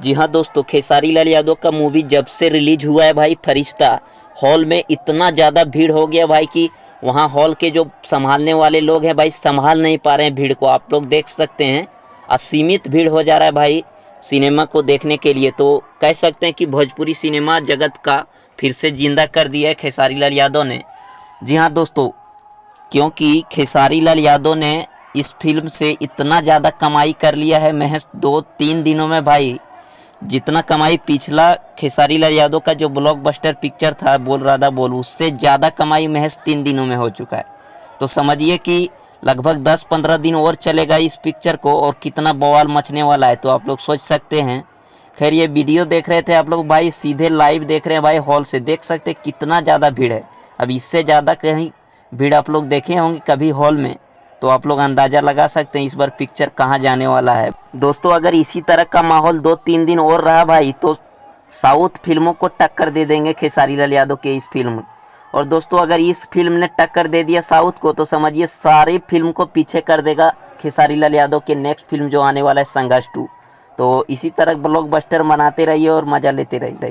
जी हाँ दोस्तों, खेसारी लाल यादव का मूवी जब से रिलीज हुआ है भाई फरिश्ता, हॉल में इतना ज़्यादा भीड़ हो गया भाई कि वहाँ हॉल के जो संभालने वाले लोग हैं भाई संभाल नहीं पा रहे हैं भीड़ को। आप लोग देख सकते हैं असीमित भीड़ हो जा रहा है भाई सिनेमा को देखने के लिए। तो कह सकते हैं कि भोजपुरी सिनेमा जगत का फिर से जिंदा कर दिया है खेसारी लाल यादव ने। जी हाँ दोस्तों, क्योंकि खेसारी लाल यादव ने इस फिल्म से इतना ज़्यादा कमाई कर लिया है महज 2-3 दिनों में भाई। जितना कमाई पिछला खेसारी लाल यादव का जो ब्लॉकबस्टर पिक्चर था बोल राधा बोल, उससे ज़्यादा कमाई महज 3 दिनों में हो चुका है। तो समझिए कि लगभग 10-15 दिन और चलेगा इस पिक्चर को और कितना बवाल मचने वाला है, तो आप लोग सोच सकते हैं। खैर ये वीडियो देख रहे थे आप लोग भाई, सीधे लाइव देख रहे हैं भाई, हॉल से देख सकते हैं कितना ज़्यादा भीड़ है। अब इससे ज़्यादा कहीं भीड़ आप लोग देखे होंगे कभी हॉल में, तो आप लोग अंदाज़ा लगा सकते हैं इस बार पिक्चर कहाँ जाने वाला है। दोस्तों अगर इसी तरह का माहौल 2-3 दिन और रहा भाई तो साउथ फिल्मों को टक्कर दे देंगे खेसारी लाल यादव के इस फिल्म। और दोस्तों अगर इस फिल्म ने टक्कर दे दिया साउथ को तो समझिए सारी फिल्म को पीछे कर देगा खेसारी लाल यादव के नेक्स्ट फिल्म जो आने वाला है संघर्ष 2। तो इसी तरह ब्लॉकबस्टर मनाते रहिए और मज़ा लेते रहिए।